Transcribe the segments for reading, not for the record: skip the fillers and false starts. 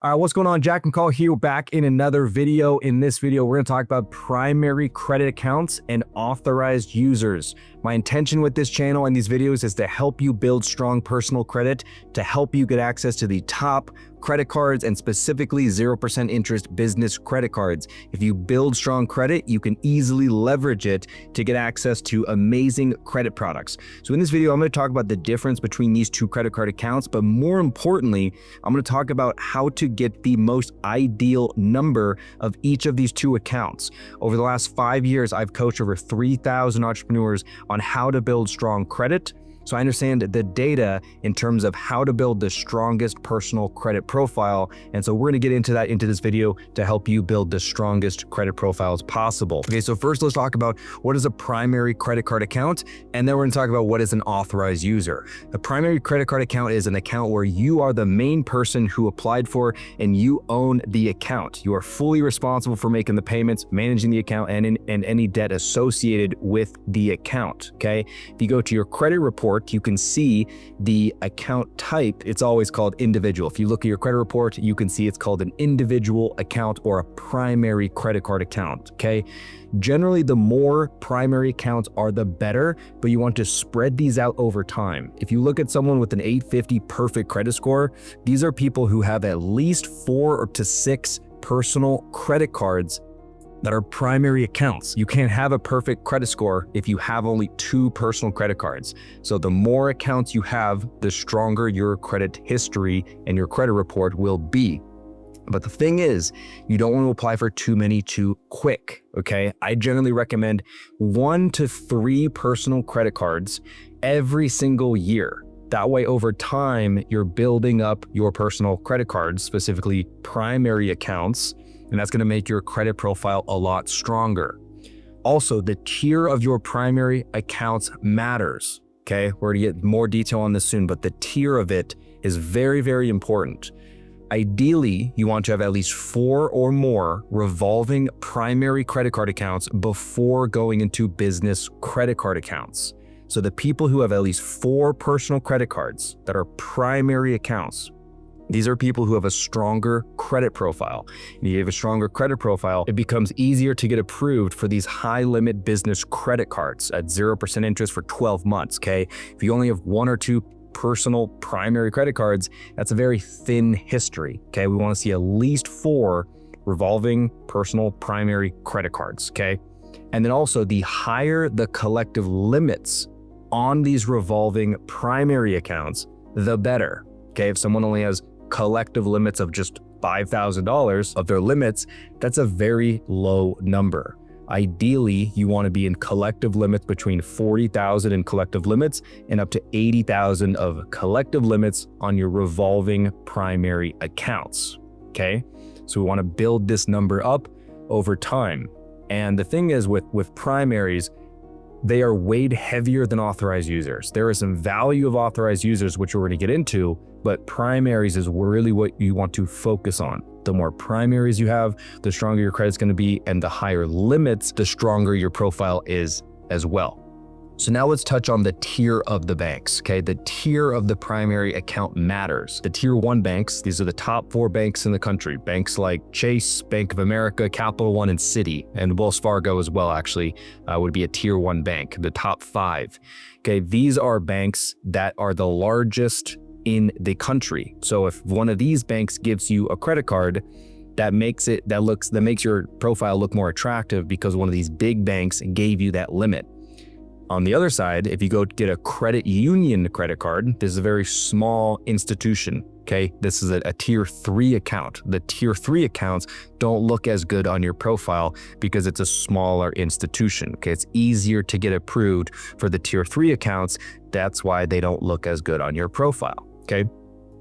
All right, what's going on? Jack and Call here, back in another video. In this video, we're going to talk about primary credit accounts and authorized users. My intention with this channel and these videos is to help you build strong personal credit, to help you get access to the top credit cards and specifically 0% interest business credit cards. If you build strong credit, you can easily leverage it to get access to amazing credit products. So in this video, I'm going to talk about the difference between these two credit card accounts, but more importantly, I'm going to talk about how to get the most ideal number of each of these two accounts. Over the last 5 years, I've coached over 3,000 entrepreneurs on how to build strong credit. So I understand the data in terms of how to build the strongest personal credit profile. And so we're going to get into that into this video to help you build the strongest credit profiles possible. Okay, so first let's talk about what is a primary credit card account, and then we're going to talk about what is an authorized user. A primary credit card account is an account where you are the main person who applied for and you own the account. You are fully responsible for making the payments, managing the account, and any debt associated with the account. Okay, if you go to your credit report, you can see the account type. It's always called individual. If you look at your credit report, you can see it's called an individual account or a primary credit card account. Okay. Generally, the more primary accounts are, the better, but you want to spread these out over time. If you look at someone with an 850 perfect credit score, these are people who have at least 4 to 6 personal credit cards that are primary accounts. You can't have a perfect credit score if you have only 2 personal credit cards. So the more accounts you have, the stronger your credit history and your credit report will be. But the thing is, you don't want to apply for too many too quick, okay? I generally recommend 1 to 3 personal credit cards every single year. That way, over time, you're building up your personal credit cards, specifically primary accounts, and that's going to make your credit profile a lot stronger. Also, the tier of your primary accounts matters, okay? We're going to get more detail on this soon, but the tier of it is very, very important. Ideally, you want to have at least 4 or more revolving primary credit card accounts before going into business credit card accounts. So the people who have at least 4 personal credit cards that are primary accounts, these are people who have a stronger credit profile. And if you have a stronger credit profile, it becomes easier to get approved for these high limit business credit cards at 0% interest for 12 months, okay? If you only have 1 or 2 personal primary credit cards, that's a very thin history, okay? We want to see at least 4 revolving personal primary credit cards, okay? And then also, the higher the collective limits on these revolving primary accounts, the better, okay? If someone only has collective limits of just $5,000 of their limits, that's a very low number. Ideally, you want to be in collective limits between 40,000 in collective limits and up to 80,000 of collective limits on your revolving primary accounts, okay? So we want to build this number up over time. And the thing is with primaries, they are weighed heavier than authorized users. There is some value of authorized users, which we're going to get into, but primaries is really what you want to focus on. The more primaries you have, the stronger your credit's going to be, and the higher limits, the stronger your profile is as well. So now let's touch on the tier of the banks, okay? The tier of the primary account matters. The tier 1 banks, these are the top 4 banks in the country. Banks like Chase, Bank of America, Capital One, and Citi, and Wells Fargo as well, actually, would be a tier 1 bank, the top 5. Okay, these are banks that are the largest in the country. So if one of these banks gives you a credit card, that makes your profile look more attractive because one of these big banks gave you that limit. On the other side, if you go get a credit union credit card, this is a very small institution, okay? This is a tier 3 account. The tier 3 accounts don't look as good on your profile because it's a smaller institution, okay? It's easier to get approved for the tier 3 accounts. That's why they don't look as good on your profile, okay?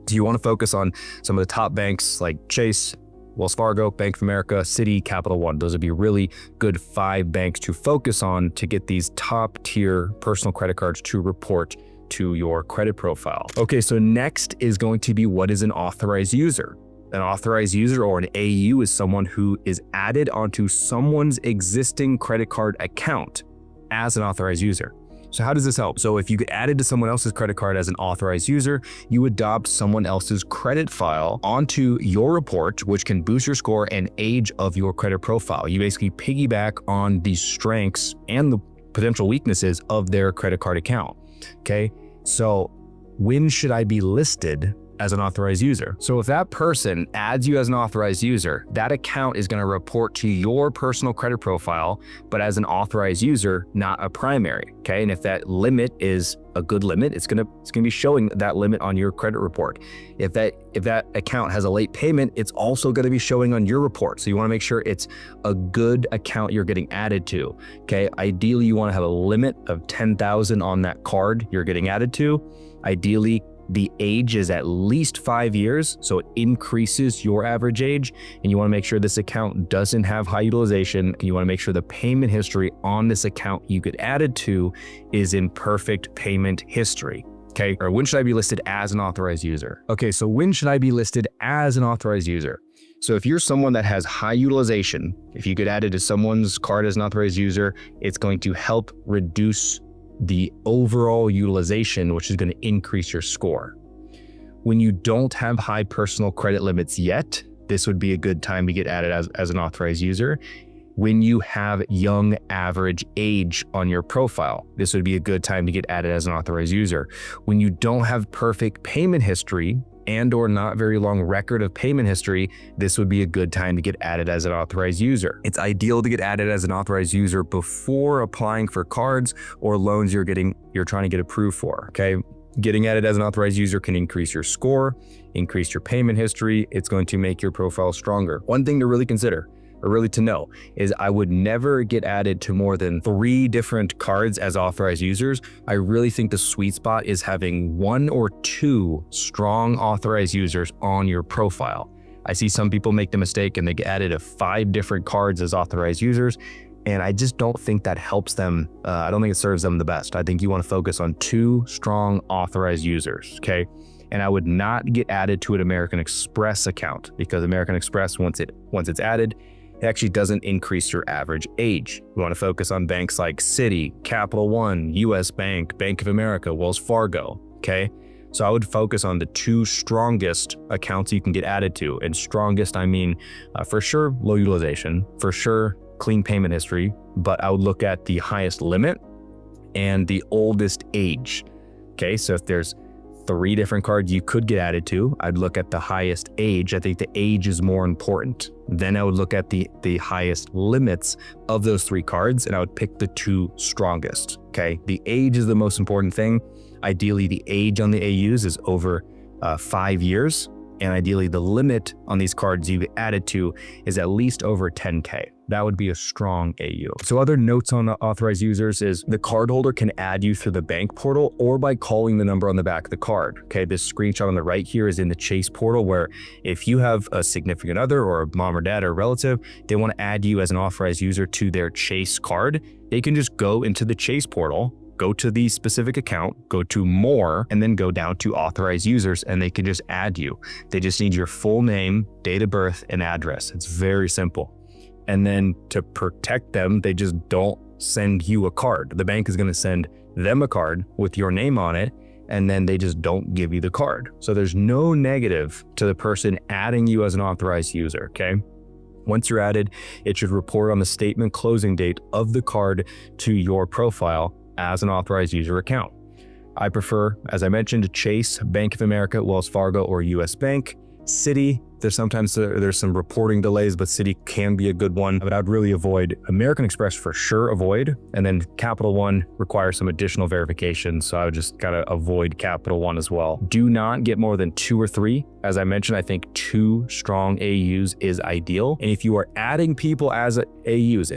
Do you want to focus on some of the top banks like Chase, Wells Fargo, Bank of America, Citi, Capital One? Those would be really good 5 banks to focus on to get these top tier personal credit cards to report to your credit profile. Okay, so next is going to be, what is an authorized user? An authorized user, or an AU, is someone who is added onto someone's existing credit card account as an authorized user. So how does this help? So if you get added to someone else's credit card as an authorized user, you adopt someone else's credit file onto your report, which can boost your score and age of your credit profile. You basically piggyback on the strengths and the potential weaknesses of their credit card account. Okay, so when should I be listed as an authorized user? So if that person adds you as an authorized user, that account is going to report to your personal credit profile, but as an authorized user, not a primary. Okay, and if that limit is a good limit, it's gonna be showing that limit on your credit report. If that account has a late payment, it's also going to be showing on your report. So you want to make sure it's a good account you're getting added to. Okay, ideally you want to have a limit of 10,000 on that card you're getting added to. Ideally, the age is at least 5 years, so it increases your average age, and you want to make sure this account doesn't have high utilization, and you want to make sure the payment history on this account you get added to is in perfect payment history. Okay, or when should I be listed as an authorized user? Okay, so when should I be listed as an authorized user? So if you're someone that has high utilization, if you get added to someone's card as an authorized user, it's going to help reduce the overall utilization, which is going to increase your score. When you don't have high personal credit limits yet, this would be a good time to get added as an authorized user. When you have young average age on your profile, this would be a good time to get added as an authorized user. When you don't have perfect payment history and or not very long record of payment history, this would be a good time to get added as an authorized user. It's ideal to get added as an authorized user before applying for cards or loans you're trying to get approved for, okay? Getting added as an authorized user can increase your score, increase your payment history. It's going to make your profile stronger. One thing to really consider, or really to know, is I would never get added to more than 3 different cards as authorized users. I really think the sweet spot is having 1 or 2 strong authorized users on your profile. I see some people make the mistake and they get added to 5 different cards as authorized users, and I just don't think that helps them. I don't think it serves them the best. I think you want to focus on 2 strong authorized users, okay? And I would not get added to an American Express account, because American Express, once it's added, it actually doesn't increase your average age. You want to focus on banks like Citi, Capital One, US Bank, Bank of America, Wells Fargo, okay? So I would focus on the 2 strongest accounts you can get added to. And strongest, I mean, for sure, low utilization, for sure, clean payment history, but I would look at the highest limit and the oldest age, okay? So if there's 3 different cards you could get added to, I'd look at the highest age. I think the age is more important. Then I would look at the highest limits of those 3 cards, and I would pick the 2 strongest, okay? The age is the most important thing. Ideally, the age on the AUs is over 5 years, and ideally the limit on these cards you get added to is at least over 10K. That would be a strong AU. So other notes on authorized users is the cardholder can add you through the bank portal or by calling the number on the back of the card. Okay, this screenshot on the right here is in the Chase portal, where if you have a significant other or a mom or dad or relative, they want to add you as an authorized user to their Chase card, they can just go into the Chase portal, go to the specific account, go to more, and then go down to authorized users, and they can just add you. They just need your full name, date of birth, and address. It's very simple. And then to protect them, they just don't send you a card. The bank is going to send them a card with your name on it, and then they just don't give you the card. So there's no negative to the person adding you as an authorized user, okay? Once you're added, it should report on the statement closing date of the card to your profile as an authorized user account. I prefer, as I mentioned, Chase, Bank of America, Wells Fargo, or US Bank. Citi, there's some reporting delays, but Citi can be a good one, but I'd really avoid American Express for sure, avoid. And then Capital One requires some additional verification, so I would just gotta avoid Capital One as well. Do not get more than 2 or 3. As I mentioned, I think 2 strong AUs is ideal. And if you are adding people as AUs,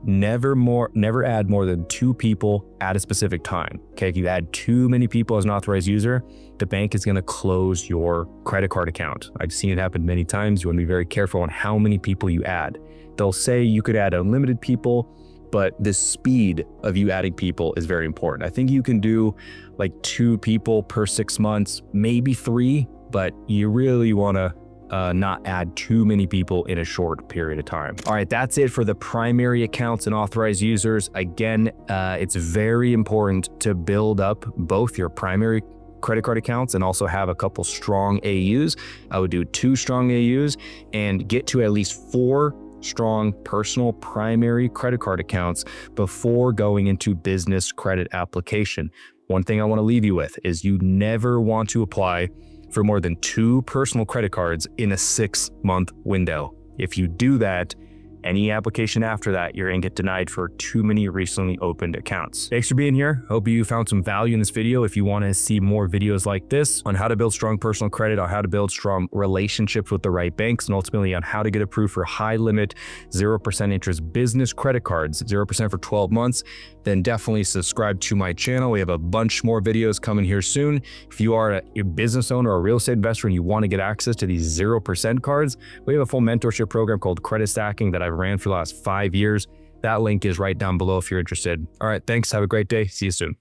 never add more than 2 people at a specific time. Okay, if you add too many people as an authorized user, the bank is going to close your credit card account. I've seen it happen many times. You want to be very careful on how many people you add. They'll say you could add unlimited people, but the speed of you adding people is very important. I think you can do like 2 people per 6 months, maybe 3, but you really want to not add too many people in a short period of time. All right, that's it for the primary accounts and authorized users. Again, it's very important to build up both your primary credit card accounts and also have a couple strong AUs. I would do 2 strong AUs and get to at least 4 strong personal primary credit card accounts before going into business credit application. One thing I want to leave you with is you never want to apply for more than 2 personal credit cards in a 6-month window. If you do that, any application after that, you're gonna get denied for too many recently opened accounts. Thanks for being here. Hope you found some value in this video. If you want to see more videos like this on how to build strong personal credit, on how to build strong relationships with the right banks, and ultimately on how to get approved for high limit, 0% interest business credit cards, 0% for 12 months, then definitely subscribe to my channel. We have a bunch more videos coming here soon. If you are a business owner or a real estate investor and you want to get access to these 0% cards, we have a full mentorship program called Credit Stacking that I've ran for the last 5 years. That link is right down below if you're interested. All right, thanks. Have a great day. See you soon.